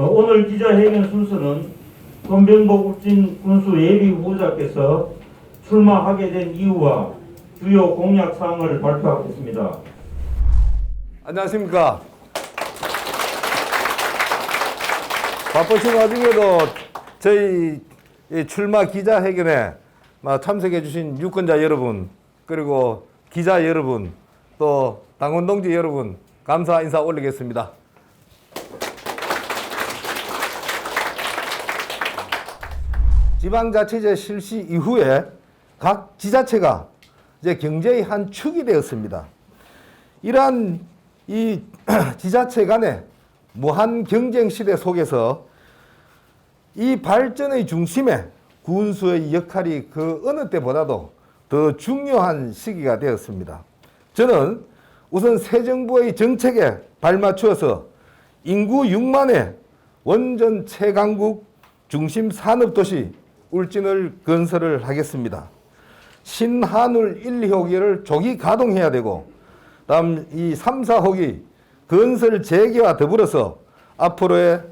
오늘 기자회견 순서는 권병복 울진 군수 예비 후보자께서 출마하게 된 이유와 주요 공약 사항을 발표하겠습니다. 안녕하십니까. 바쁘신 와중에도 저희 출마 기자회견에 참석해 주신 유권자 여러분, 그리고 기자 여러분, 또 당원 동지 여러분, 감사 인사 올리겠습니다. 지방자치제 실시 이후에 각 지자체가 이제 경제의 한 축이 되었습니다. 이러한 이 지자체 간의 무한 경쟁 시대 속에서 이 발전의 중심에 군수의 역할이 그 어느 때보다도 더 중요한 시기가 되었습니다. 저는 우선 새 정부의 정책에 발맞추어서 인구 6만의 원전 최강국 중심 산업도시 울진을 건설을 하겠습니다. 신한울 1, 2호기를 조기 가동해야 되고, 다음 이 3, 4호기 건설 재개와 더불어서 앞으로의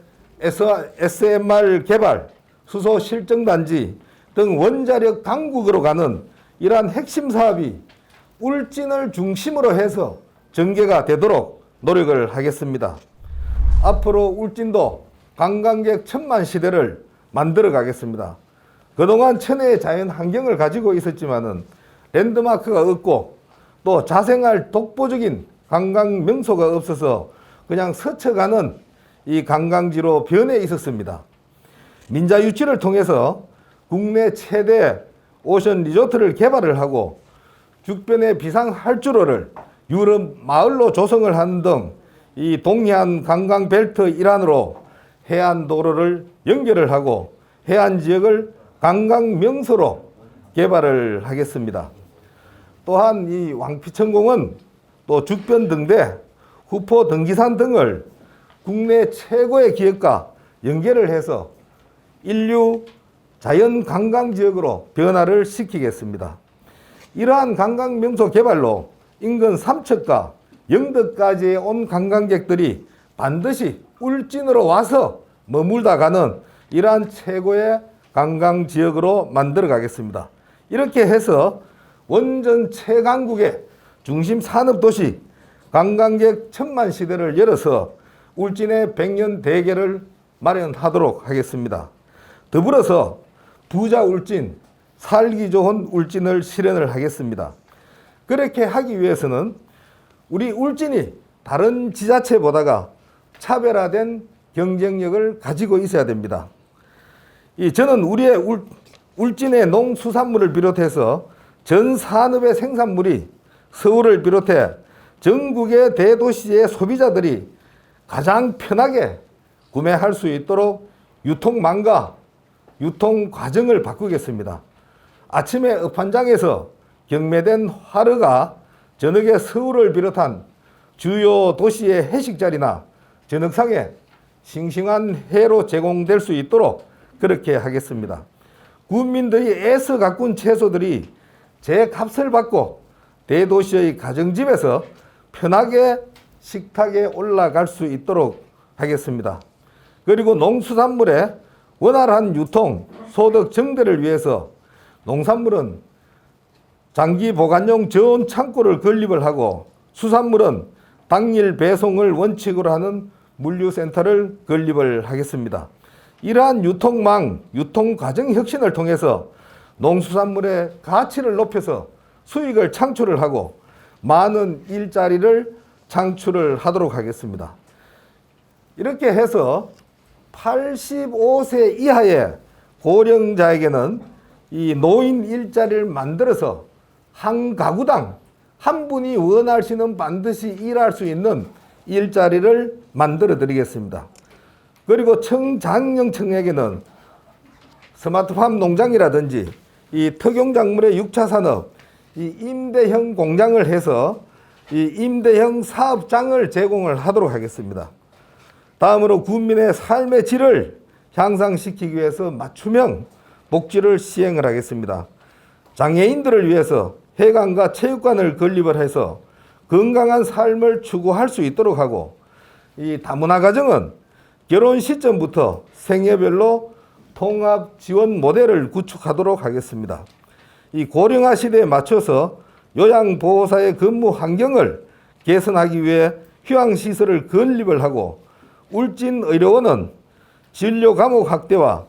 SMR 개발, 수소 실증단지 등 원자력 강국으로 가는 이러한 핵심 사업이 울진을 중심으로 해서 전개가 되도록 노력을 하겠습니다. 앞으로 울진도 관광객 1000만 시대를 만들어 가겠습니다. 그동안 천혜의 자연 환경을 가지고 있었지만은 랜드마크가 없고 또 자생할 독보적인 관광 명소가 없어서 그냥 스쳐가는 이 관광지로 변해 있었습니다. 민자 유치를 통해서 국내 최대 오션 리조트를 개발을 하고 주변의 비상 활주로를 유럽 마을로 조성을 하는 등 이 동해안 관광 벨트 일환으로 해안 도로를 연결을 하고 해안 지역을 관광 명소로 개발을 하겠습니다. 또한 이 왕피천공은 또 죽변 등대, 후포 등기산 등을 국내 최고의 기업과 연계를 해서 인류 자연 관광 지역으로 변화를 시키겠습니다. 이러한 관광 명소 개발로 인근 삼척과 영덕까지에 온 관광객들이 반드시 울진으로 와서 머물다 가는 이러한 최고의 관광 지역으로 만들어 가겠습니다. 이렇게 해서 원전 최강국의 중심 산업도시 관광객 1000만 시대를 열어서 울진의 100년 대계를 마련하도록 하겠습니다. 더불어서 부자 울진, 살기 좋은 울진을 실현을 하겠습니다. 그렇게 하기 위해서는 우리 울진이 다른 지자체보다가 차별화된 경쟁력을 가지고 있어야 됩니다. 저는 우리의 울진의 농수산물을 비롯해서 전 산업의 생산물이 서울을 비롯해 전국의 대도시의 소비자들이 가장 편하게 구매할 수 있도록 유통망과 유통 과정을 바꾸겠습니다. 아침에 업한장에서 경매된 화르가 저녁에 서울을 비롯한 주요 도시의 회식 자리나 저녁상에 싱싱한 회로 제공될 수 있도록 그렇게 하겠습니다. 국민들이 애써 가꾼 채소들이 제 값을 받고 대도시의 가정집에서 편하게 식탁에 올라갈 수 있도록 하겠습니다. 그리고 농수산물의 원활한 유통, 소득 증대를 위해서 농산물은 장기 보관용 저온 창고를 건립을 하고 수산물은 당일 배송을 원칙으로 하는 물류센터를 건립을 하겠습니다. 이러한 유통망, 유통과정 혁신을 통해서 농수산물의 가치를 높여서 수익을 창출을 하고 많은 일자리를 창출을 하도록 하겠습니다. 이렇게 해서 85세 이하의 고령자에게는 이 노인 일자리를 만들어서 한 가구당 한 분이 원하시는 반드시 일할 수 있는 일자리를 만들어 드리겠습니다. 그리고 청장년층에게는 스마트팜 농장이라든지 이 특용작물의 6차 산업, 이 임대형 공장을 해서 이 임대형 사업장을 제공을 하도록 하겠습니다. 다음으로 국민의 삶의 질을 향상시키기 위해서 맞춤형 복지를 시행을 하겠습니다. 장애인들을 위해서 해관과 체육관을 건립을 해서 건강한 삶을 추구할 수 있도록 하고, 이 다문화 가정은 결혼 시점부터 생애별로 통합 지원 모델을 구축하도록 하겠습니다. 이 고령화 시대에 맞춰서 요양보호사의 근무 환경을 개선하기 위해 휴양시설을 건립을 하고 울진의료원은 진료 과목 확대와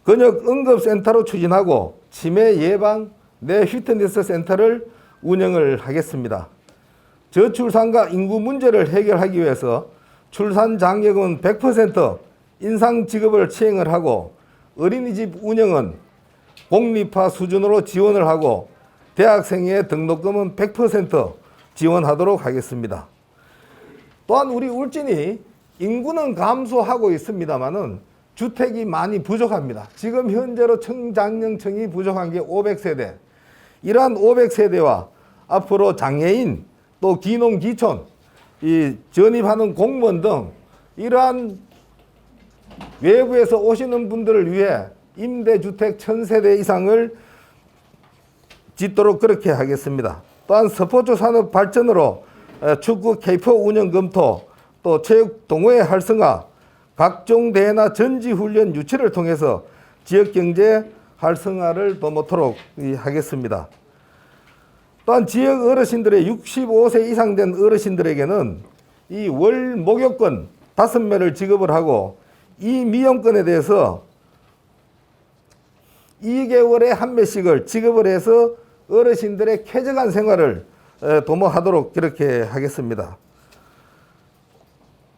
근역응급센터로 추진하고 치매 예방 내 피트니스 센터를 운영을 하겠습니다. 저출산과 인구 문제를 해결하기 위해서 출산장려금 100% 인상 지급을 시행을 하고 어린이집 운영은 공립화 수준으로 지원을 하고 대학생의 등록금은 100% 지원하도록 하겠습니다. 또한 우리 울진이 인구는 감소하고 있습니다만은 주택이 많이 부족합니다. 지금 현재로 청장년층이 부족한 게 500세대. 이러한 500세대와 앞으로 장애인 또 기농기촌 이 전입하는 공무원 등 이러한 외부에서 오시는 분들을 위해 임대주택 1000세대 이상을 짓도록 그렇게 하겠습니다. 또한 스포츠 산업 발전으로 축구 K4 운영 검토 또 체육 동호회 활성화 각종 대회나 전지훈련 유치를 통해서 지역경제 활성화를 도모토록 하겠습니다. 또한 지역 어르신들의 65세 이상 된 어르신들에게는 이 월 목욕권 5매를 지급을 하고 이 미용권에 대해서 2개월에 1매씩을 지급을 해서 어르신들의 쾌적한 생활을 도모하도록 그렇게 하겠습니다.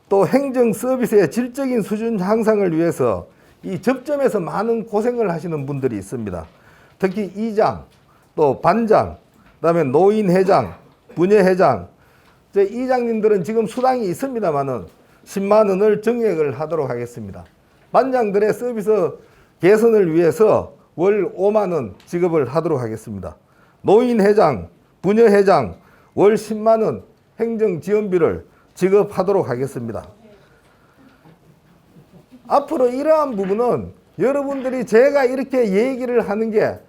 또 행정 서비스의 질적인 수준 향상을 위해서 이 접점에서 많은 고생을 하시는 분들이 있습니다. 특히 이장, 또 반장, 그다음에 노인회장, 부녀회장, 이장님들은 지금 수당이 있습니다만은 10만 원을 정액을 하도록 하겠습니다. 반장들의 서비스 개선을 위해서 월 5만 원 지급을 하도록 하겠습니다. 노인회장, 부녀회장 월 10만 원 행정지원비를 지급하도록 하겠습니다. 앞으로 이러한 부분은 여러분들이 제가 이렇게 얘기를 하는 게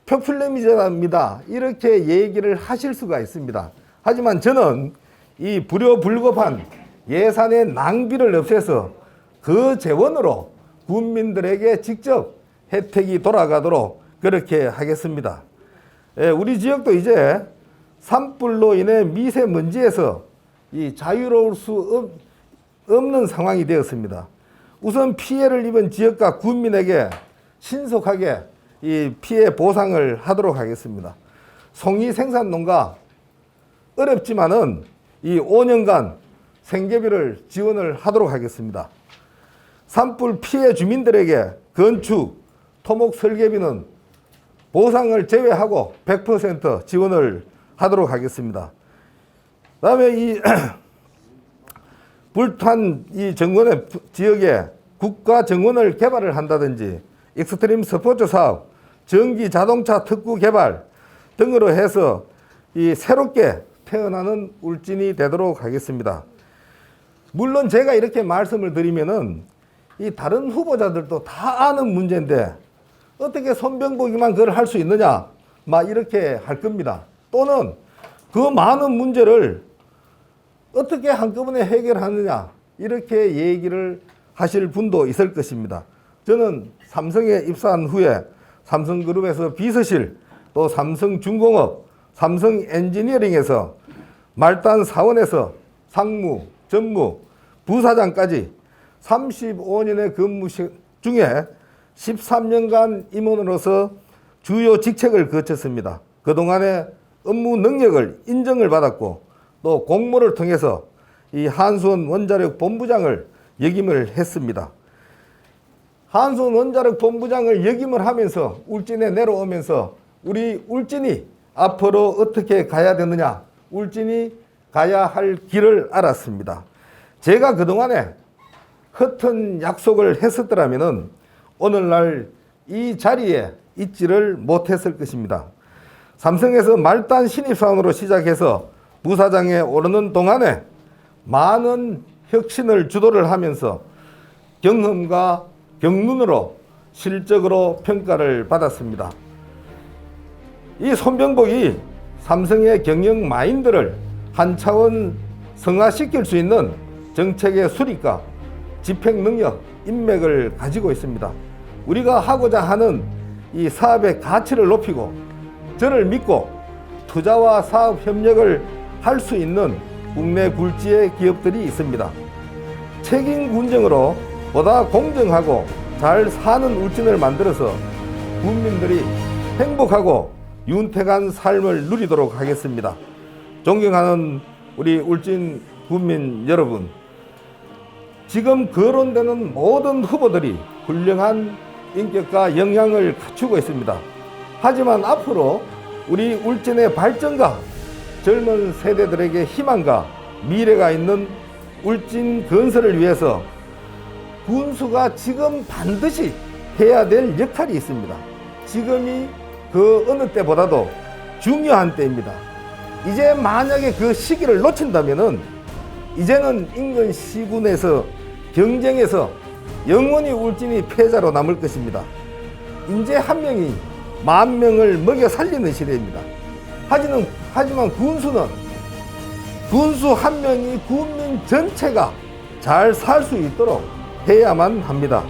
포퓰리즘입니다. 이렇게 얘기를 하실 수가 있습니다. 하지만 저는 이 불효불급한 예산의 낭비를 없애서 그 재원으로 국민들에게 직접 혜택이 돌아가도록 그렇게 하겠습니다. 우리 지역도 이제 산불로 인해 미세먼지에서 이 자유로울 수 없는 상황이 되었습니다. 우선 피해를 입은 지역과 국민에게 신속하게 이 피해 보상을 하도록 하겠습니다. 송이 생산농가 어렵지만은 이 5년간 생계비를 지원을 하도록 하겠습니다. 산불 피해 주민들에게 건축, 토목 설계비는 보상을 제외하고 100% 지원을 하도록 하겠습니다. 그다음에 이 불탄 이 정원의 지역에 국가 정원을 개발을 한다든지 익스트림 스포츠 사업, 전기 자동차 특구 개발 등으로 해서 이 새롭게 태어나는 울진이 되도록 하겠습니다. 물론 제가 이렇게 말씀을 드리면은 이 다른 후보자들도 다 아는 문제인데 어떻게 손병복이만 그걸 할 수 있느냐 막 이렇게 할 겁니다. 또는 그 많은 문제를 어떻게 한꺼번에 해결하느냐 이렇게 얘기를 하실 분도 있을 것입니다. 저는 삼성에 입사한 후에 삼성그룹에서 비서실, 또 삼성중공업, 삼성엔지니어링에서 말단 사원에서 상무, 전무, 부사장까지 35년의 근무 중에 13년간 임원으로서 주요 직책을 거쳤습니다. 그동안의 업무 능력을 인정을 받았고 또 공모를 통해서 이 한수원 원자력 본부장을 역임을 했습니다. 한수원 원자력 본부장을 역임을 하면서 울진에 내려오면서 우리 울진이 앞으로 어떻게 가야 되느냐, 울진이 가야 할 길을 알았습니다. 제가 그동안에 허튼 약속을 했었더라면 오늘날 이 자리에 있지를 못했을 것입니다. 삼성에서 말단 신입사원으로 시작해서 부사장에 오르는 동안에 많은 혁신을 주도를 하면서 경험과 경륜으로 실적으로 평가를 받았습니다. 이 손병복이 삼성의 경영 마인드를 한 차원 성화시킬 수 있는 정책의 수립과 집행 능력, 인맥을 가지고 있습니다. 우리가 하고자 하는 이 사업의 가치를 높이고 저를 믿고 투자와 사업 협력을 할 수 있는 국내 굴지의 기업들이 있습니다. 책임 군정으로 보다 공정하고 잘 사는 울진을 만들어서 국민들이 행복하고 윤택한 삶을 누리도록 하겠습니다. 존경하는 우리 울진 국민 여러분, 지금 거론되는 모든 후보들이 훌륭한 인격과 역량을 갖추고 있습니다. 하지만 앞으로 우리 울진의 발전과 젊은 세대들에게 희망과 미래가 있는 울진 건설을 위해서 군수가 지금 반드시 해야 될 역할이 있습니다. 지금이 그 어느 때보다도 중요한 때입니다. 이제 만약에 그 시기를 놓친다면은 이제는 인근 시군에서 경쟁에서 영원히 울진이 패자로 남을 것입니다. 인재 한 명이 10,000명을 먹여 살리는 시대입니다. 하지만 군수 한 명이 국민 전체가 잘 살 수 있도록 해야만 합니다.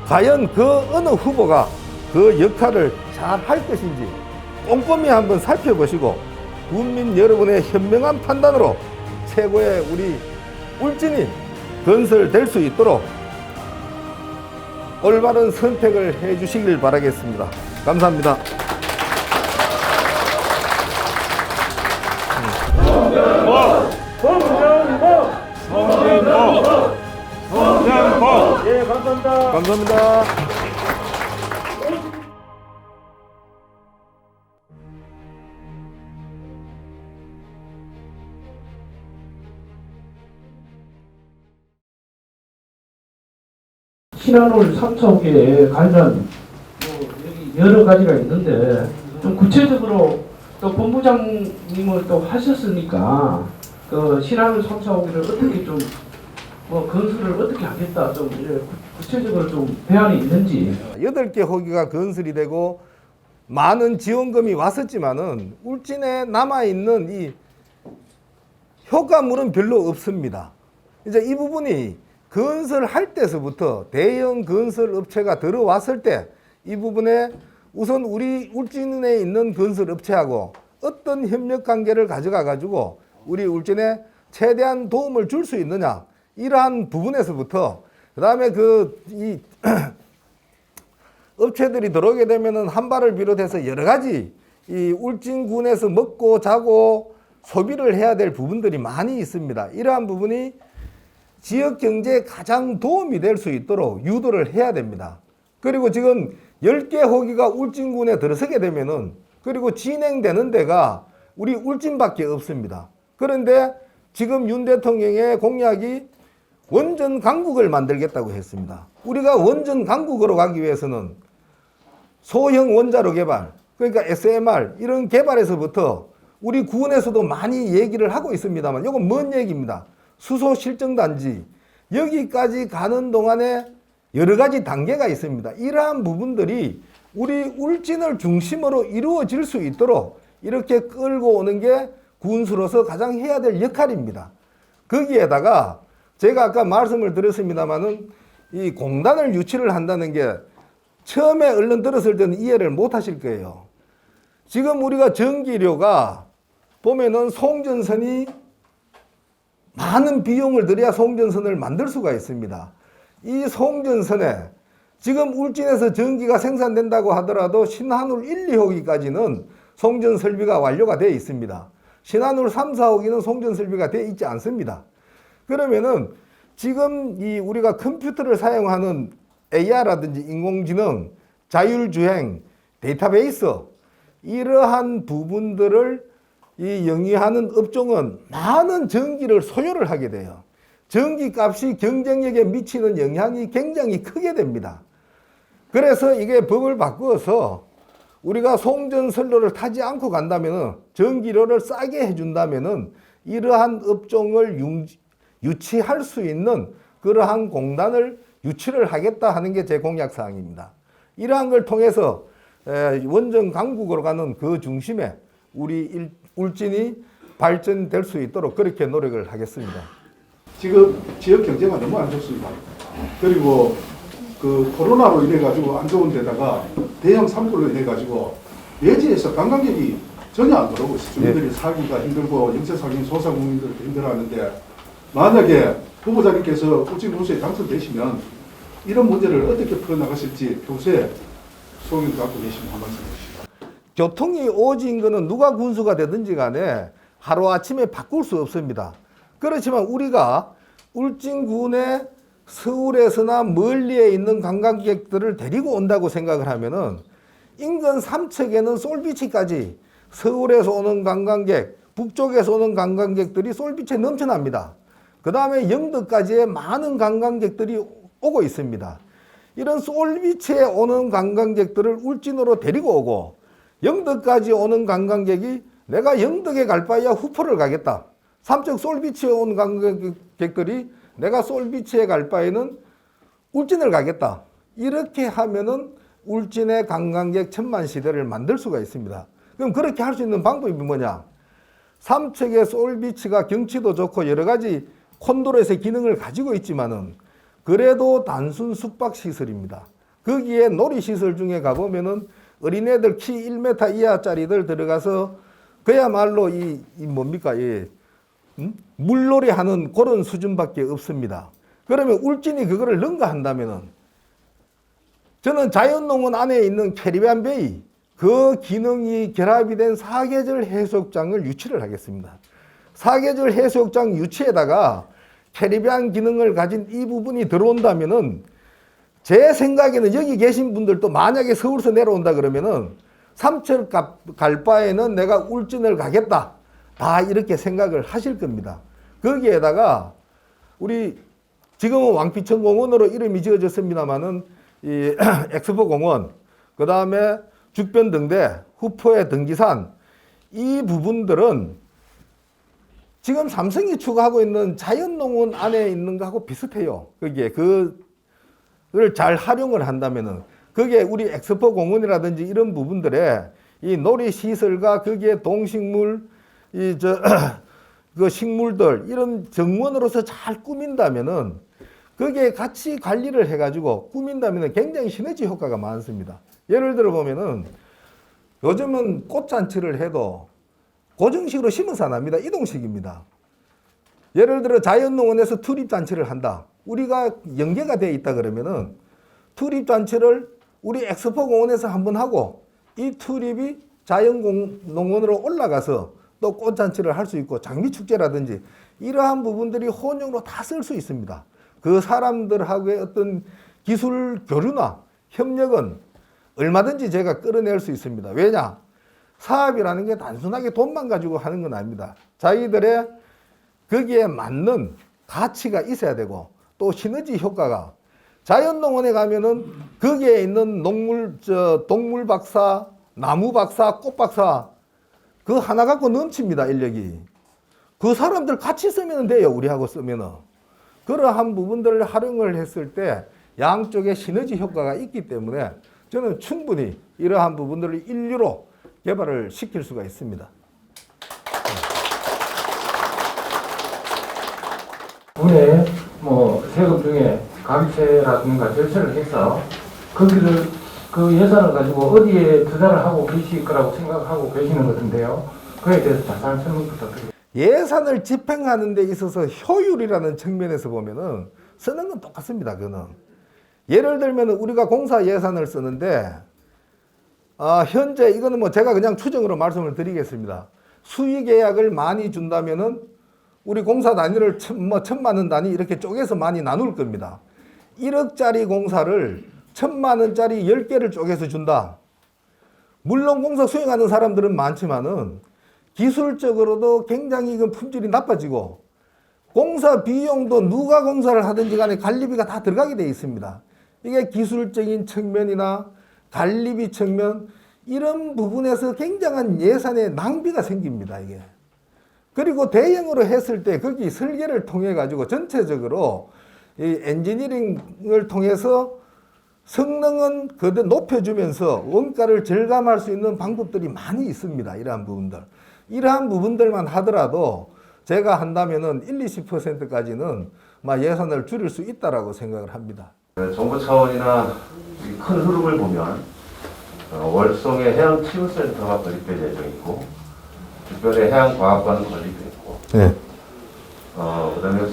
과연 그 어느 후보가 그 역할을 잘 할 것인지 꼼꼼히 한번 살펴보시고 국민 여러분의 현명한 판단으로 최고의 우리 울진이 건설될 수 있도록 올바른 선택을 해 주시길 바라겠습니다. 감사합니다. 송정복! 예, 감사합니다. 감사합니다. 신한울 3차옥에 관련 여기 여러 가지가 있는데 좀 구체적으로 또 본부장님을 또 하셨으니까 그 신한울 3차옥을 어떻게 좀 건설을 어떻게 하겠다 좀 구체적으로 좀 대안이 있는지. 8개 호기가 건설이 되고 많은 지원금이 왔었지만은 울진에 남아있는 이 효과물은 별로 없습니다. 이제 이 부분이 건설할 때서부터 대형 건설 업체가 들어왔을 때 이 부분에 우선 우리 울진에 있는 건설 업체하고 어떤 협력 관계를 가져가 가지고 우리 울진에 최대한 도움을 줄 수 있느냐, 이러한 부분에서부터 그다음에 이 업체들이 들어오게 되면은 한발을 비롯해서 여러 가지 이 울진군에서 먹고 자고 소비를 해야 될 부분들이 많이 있습니다. 이러한 부분이 지역 경제에 가장 도움이 될 수 있도록 유도를 해야 됩니다. 그리고 지금 10개 호기가 울진군에 들어서게 되면은 그리고 진행되는 데가 우리 울진밖에 없습니다. 그런데 지금 윤 대통령의 공약이 원전 강국을 만들겠다고 했습니다. 우리가 원전 강국으로 가기 위해서는 소형 원자로 개발, 그러니까 SMR 이런 개발에서부터 우리 군에서도 많이 얘기를 하고 있습니다만 이건 먼 얘기입니다. 수소 실증단지 여기까지 가는 동안에 여러 가지 단계가 있습니다. 이러한 부분들이 우리 울진을 중심으로 이루어질 수 있도록 이렇게 끌고 오는 게 군수로서 가장 해야 될 역할입니다. 거기에다가 제가 아까 말씀을 드렸습니다마는 이 공단을 유치를 한다는 게 처음에 얼른 들었을 때는 이해를 못 하실 거예요. 지금 우리가 전기료가 보면은 송전선이 많은 비용을 들여야 송전선을 만들 수가 있습니다. 이 송전선에 지금 울진에서 전기가 생산된다고 하더라도 신한울 1, 2호기까지는 송전 설비가 완료가 되어 있습니다. 신한울 3, 4호기는 송전 설비가 되어 있지 않습니다. 그러면은 지금 이 우리가 컴퓨터를 사용하는 AI라든지 인공지능, 자율주행, 데이터베이스 이러한 부분들을 이 영위하는 업종은 많은 전기를 소요를 하게 돼요. 전기값이 경쟁력에 미치는 영향이 굉장히 크게 됩니다. 그래서 이게 법을 바꾸어서 우리가 송전선로를 타지 않고 간다면은 전기료를 싸게 해준다면은 이러한 업종을 유치할 수 있는 그러한 공단을 유치를 하겠다 하는 게 제 공약 사항입니다. 이러한 걸 통해서 원전 강국으로 가는 그 중심에 우리 울진이 발전될 수 있도록 그렇게 노력을 하겠습니다. 지금 지역 경제가 너무 안 좋습니다. 그리고 그 코로나로 인해 가지고 안 좋은 데다가 대형 산불로 인해 가지고 예지에서 관광객이 전혀 안 들어오고 있어요. 주민들이 살기가 힘들고 영세 살기 소상공인들도 힘들어하는데 만약에 후보자님께서 울진군수에 당선되시면 이런 문제를 어떻게 풀어나가실지 평소에 소견을 갖고 계시면 한 말씀 해주시죠. 교통이 오진 거는 누가 군수가 되든지 간에 하루아침에 바꿀 수 없습니다. 그렇지만 우리가 울진군에 서울에서나 멀리에 있는 관광객들을 데리고 온다고 생각을 하면은 인근 삼척에는 솔비치까지 서울에서 오는 관광객, 북쪽에서 오는 관광객들이 솔비치에 넘쳐납니다. 그 다음에 영덕까지의 많은 관광객들이 오고 있습니다. 이런 솔비치에 오는 관광객들을 울진으로 데리고 오고 영덕까지 오는 관광객이 내가 영덕에 갈 바에야 후포를 가겠다. 삼척 솔비치에 온 관광객들이 내가 솔비치에 갈 바에는 울진을 가겠다. 이렇게 하면은 울진의 관광객 천만 시대를 만들 수가 있습니다. 그럼 그렇게 할 수 있는 방법이 뭐냐? 삼척의 솔비치가 경치도 좋고 여러 가지 콘도레스의 기능을 가지고 있지만은 그래도 단순 숙박시설입니다. 거기에 놀이시설 중에 가보면은 어린애들 키 1m 이하짜리들 들어가서 그야말로 뭡니까? 물놀이 하는 그런 수준밖에 없습니다. 그러면 울진이 그거를 능가한다면은 저는 자연농원 안에 있는 캐리비안 베이 그 기능이 결합이 된 사계절 해수욕장을 유치를 하겠습니다. 사계절 해수욕장 유치에다가 캐리비안 기능을 가진 이 부분이 들어온다면은 제 생각에는 여기 계신 분들도 만약에 서울에서 내려온다 그러면은 삼척 갈 바에는 내가 울진을 가겠다. 다 이렇게 생각을 하실 겁니다. 거기에다가 우리 지금은 왕피천공원으로 이름이 지어졌습니다만은 이 엑스포 공원, 그 다음에 죽변등대, 후포의 등기산 이 부분들은 지금 삼성이 추구하고 있는 자연농원 안에 있는 거하고 비슷해요. 거기에 그걸 잘 활용을 한다면은 거기에 우리 엑스포 공원이라든지 이런 부분들에 이 놀이시설과 거기에 동식물, 그 식물들 이런 정원으로서 잘 꾸민다면은 거기에 같이 관리를 해가지고 꾸민다면은 굉장히 시너지 효과가 많습니다. 예를 들어 보면은 요즘은 꽃잔치를 해도 고정식으로 심어서 안 합니다. 이동식입니다. 예를 들어 자연농원에서 투립잔치를 한다. 우리가 연계가 되어 있다 그러면은 투립잔치를 우리 엑스포 공원에서 한번 하고 이 투립이 자연농원으로 올라가서 또 꽃잔치를 할 수 있고 장미축제라든지 이러한 부분들이 혼용으로 다 쓸 수 있습니다. 그 사람들하고의 어떤 기술 교류나 협력은 얼마든지 제가 끌어낼 수 있습니다. 왜냐? 사업이라는 게 단순하게 돈만 가지고 하는 건 아닙니다. 자기들의 거기에 맞는 가치가 있어야 되고 또 시너지 효과가 자연농원에 가면은 거기에 있는 동물 박사, 나무 박사, 꽃 박사 그 하나 갖고 넘칩니다. 인력이. 그 사람들 같이 쓰면 돼요. 우리하고 쓰면은. 그러한 부분들을 활용을 했을 때 양쪽에 시너지 효과가 있기 때문에 저는 충분히 이러한 부분들을 인류로 개발을 시킬 수가 있습니다. 국내 세금 중에 감세라든가 절세를 해서 거기를 그 예산을 가지고 어디에 투자를 하고 계실 거라고 생각하고 계시는 것 같은데요. 그에 대해서 자세한 설명 부탁드립니다. 예산을 집행하는 데 있어서 효율이라는 측면에서 보면은 쓰는 건 똑같습니다. 그거는. 예를 들면 우리가 공사 예산을 쓰는데 현재 이거는 제가 그냥 추정으로 말씀을 드리겠습니다. 수의 계약을 많이 준다면은 우리 공사 단위를 1,000만 원 단위 이렇게 쪼개서 많이 나눌 겁니다. 1억짜리 공사를 1,000만 원짜리 10개를 쪼개서 준다. 물론 공사 수행하는 사람들은 많지만은 기술적으로도 굉장히 품질이 나빠지고 공사 비용도 누가 공사를 하든지 간에 관리비가 다 들어가게 되어 있습니다. 이게 기술적인 측면이나 관리비 측면 이런 부분에서 굉장한 예산의 낭비가 생깁니다. 이게. 그리고 대형으로 했을 때 거기 설계를 통해 가지고 전체적으로 이 엔지니어링을 통해서 성능은 그대로 높여주면서 원가를 절감할 수 있는 방법들이 많이 있습니다. 이러한 부분들만 하더라도 제가 한다면은 1-20%까지는 예산을 줄일 수 있다라고 생각을 합니다. 정부 차원이나 이 큰 흐름을 보면 월성에 해양치유센터가 건립될 예정이고 주변에 해양과학관은 건립됐고 네. 그다음에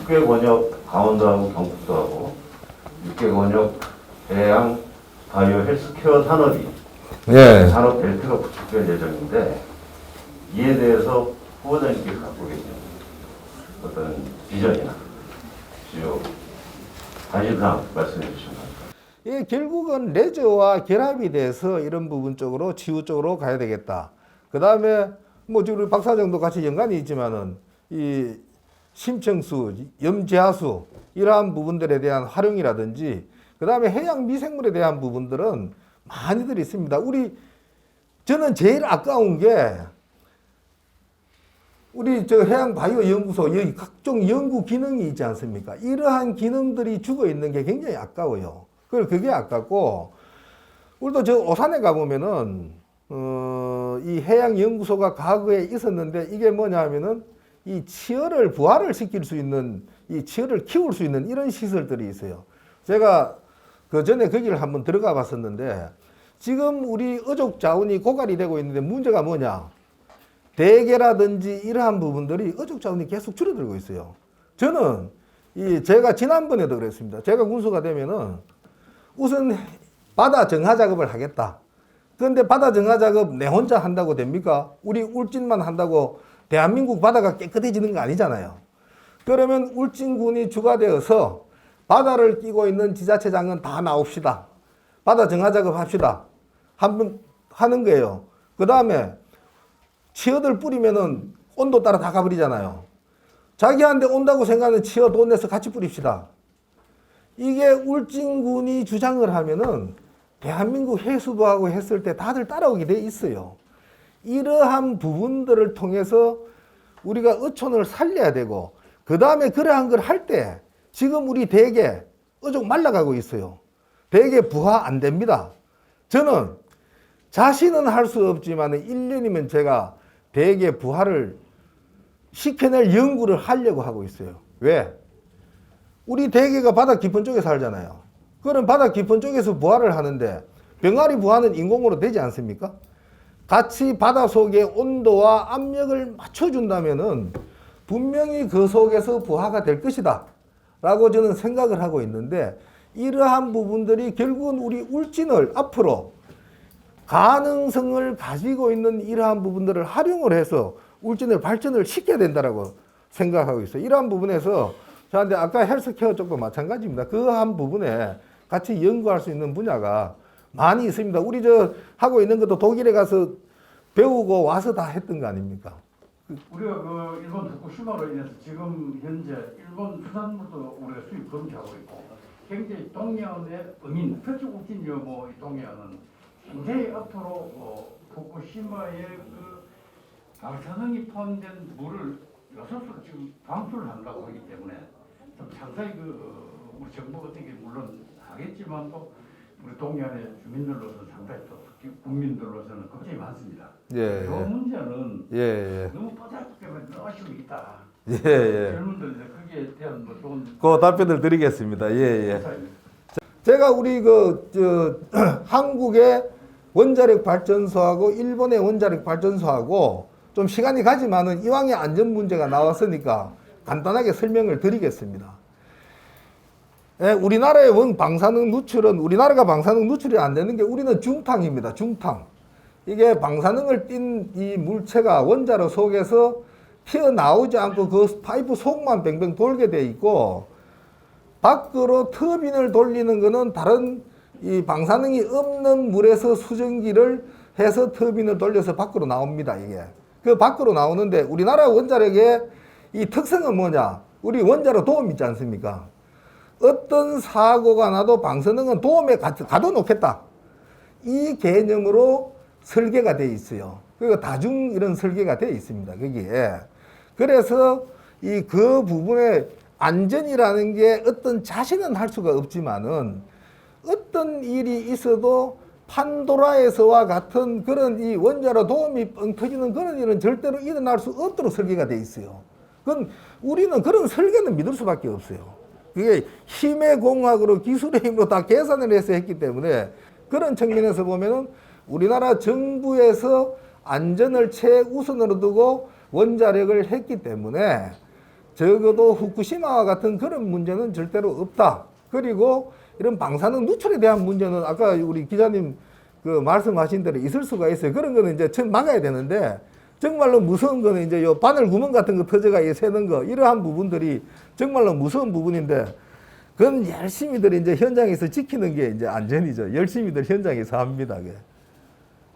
6개 권역 강원도하고 경북도하고 6개 권역 해양 바이오 헬스케어 산업이 예. 산업 벨트가 구축될 예정인데 이에 대해서 후보자님께서 갖고 계신 어떤 비전이나 주요 관심사항 말씀해 주시면. 이게 결국은 레저와 결합이 돼서 이런 부분 쪽으로 치유 쪽으로 가야 되겠다. 그 다음에 지금 우리 박사장도 같이 연관이 있지만은 이 심층수, 염지하수 이러한 부분들에 대한 활용이라든지 그 다음에 해양 미생물에 대한 부분들은 많이들 있습니다. 저는 제일 아까운 게 우리 해양 바이오 연구소 여기 각종 연구 기능이 있지 않습니까? 이러한 기능들이 죽어 있는 게 굉장히 아까워요. 그게 아깝고 우리도 저 오산에 가보면은 이 해양 연구소가 과거에 있었는데 이게 뭐냐 하면은 이 치어를 부화를 시킬 수 있는 이 치어를 키울 수 있는 이런 시설들이 있어요. 제가 그 전에 거기를 한번 들어가 봤었는데 지금 우리 어족 자원이 고갈이 되고 있는데 문제가 뭐냐? 대게라든지 이러한 부분들이 어족 자원이 계속 줄어들고 있어요. 저는 제가 지난번에도 그랬습니다. 제가 군수가 되면은 우선 바다 정화 작업을 하겠다. 그런데 바다 정화 작업 내 혼자 한다고 됩니까? 우리 울진만 한다고 대한민국 바다가 깨끗해지는 거 아니잖아요. 그러면 울진군이 주가 되어서 바다를 끼고 있는 지자체장은 다 나옵시다. 바다 정화 작업 합시다. 한번 하는 거예요. 그 다음에 치어들 뿌리면은 온도 따라 다 가버리잖아요. 자기한테 온다고 생각하는 치어 돈 내서 같이 뿌립시다. 이게 울진군이 주장을 하면은 대한민국 해수부하고 했을 때 다들 따라오게 돼 있어요. 이러한 부분들을 통해서 우리가 어촌을 살려야 되고 그 다음에 그러한 걸 할 때 지금 우리 대게 어족 말라가고 있어요. 대게 부화 안 됩니다. 저는 자신은 할 수 없지만 1년이면 제가 대게 부화를 시켜낼 연구를 하려고 하고 있어요. 왜? 우리 대게가 바다 깊은 쪽에 살잖아요. 그럼 바다 깊은 쪽에서 부화를 하는데 병아리 부화는 인공으로 되지 않습니까? 같이 바다 속의 온도와 압력을 맞춰준다면은 분명히 그 속에서 부화가 될 것이다 라고 저는 생각을 하고 있는데 이러한 부분들이 결국은 우리 울진을 앞으로 가능성을 가지고 있는 이러한 부분들을 활용을 해서 울진을 발전을 시켜야 된다라고 생각하고 있어요. 이러한 부분에서 저한테 아까 헬스케어 쪽도 마찬가지입니다. 그 한 부분에 같이 연구할 수 있는 분야가 많이 있습니다. 우리 하고 있는 것도 독일에 가서 배우고 와서 다 했던 거 아닙니까? 우리가 그 일본 후쿠시마로 인해서 지금 현재 일본 수산물도 우리가 수입 금지하고 있고 굉장히 동해안의 어민, 서쪽 웃긴 뭐 동해안은 굉장히 앞으로 후쿠시마의 그 방사능이 포함된 물을 요소수 지금 방출을 한다고 하기 때문에 좀 상당히 우리 정부 같은 게 물론 하겠지만 또 우리 동해안의 주민들로서는 상당히 또 특히 국민들로서는 걱정이 많습니다. 예. 이 문제는 예. 너무 뽀짝뽀짝하면 아쉬움이 있다. 예. 젊은들 거기에 대한 뭐 좋은 그 답변을 드리겠습니다. 예. 사입니다. 제가 우리 한국의 원자력 발전소하고 일본의 원자력 발전소하고 좀 시간이 가지만은 이왕에 안전 문제가 나왔으니까 간단하게 설명을 드리겠습니다. 예, 우리나라의 방사능 누출은 우리나라가 방사능 누출이 안 되는 게 우리는 중탕입니다. 중탕. 이게 방사능을 띤 이 물체가 원자로 속에서 튀어나오지 않고 그 파이프 속만 뱅뱅 돌게 돼 있고 밖으로 터빈을 돌리는 거는 다른 이 방사능이 없는 물에서 수증기를 해서 터빈을 돌려서 밖으로 나옵니다. 이게 그 밖으로 나오는데 우리나라 원자력의 이 특성은 뭐냐? 우리 원자로 도움 있지 않습니까? 어떤 사고가 나도 방사능은 도움에 가둬놓겠다. 이 개념으로 설계가 되어 있어요. 그리고 다중 이런 설계가 되어 있습니다. 거기에. 그래서 그 부분에 안전이라는 게 어떤 자신은 할 수가 없지만은 어떤 일이 있어도 판도라에서와 같은 그런 이 원자로 도움이 뻥 터지는 그런 일은 절대로 일어날 수 없도록 설계가 돼 있어요. 그건 우리는 그런 설계는 믿을 수밖에 없어요. 그게 힘의 공학으로 기술의 힘으로 다 계산을 해서 했기 때문에 그런 측면에서 보면은 우리나라 정부에서 안전을 최우선으로 두고 원자력을 했기 때문에 적어도 후쿠시마와 같은 그런 문제는 절대로 없다. 그리고 이런 방사능 누출에 대한 문제는 아까 우리 기자님 그 말씀하신 대로 있을 수가 있어요. 그런 거는 이제 전 막아야 되는데 정말로 무서운 거는 이제 요 바늘 구멍 같은 거 터져가 새는 거 이러한 부분들이 정말로 무서운 부분인데 그건 열심히들 이제 현장에서 지키는 게 이제 안전이죠. 열심히들 현장에서 합니다. 그게.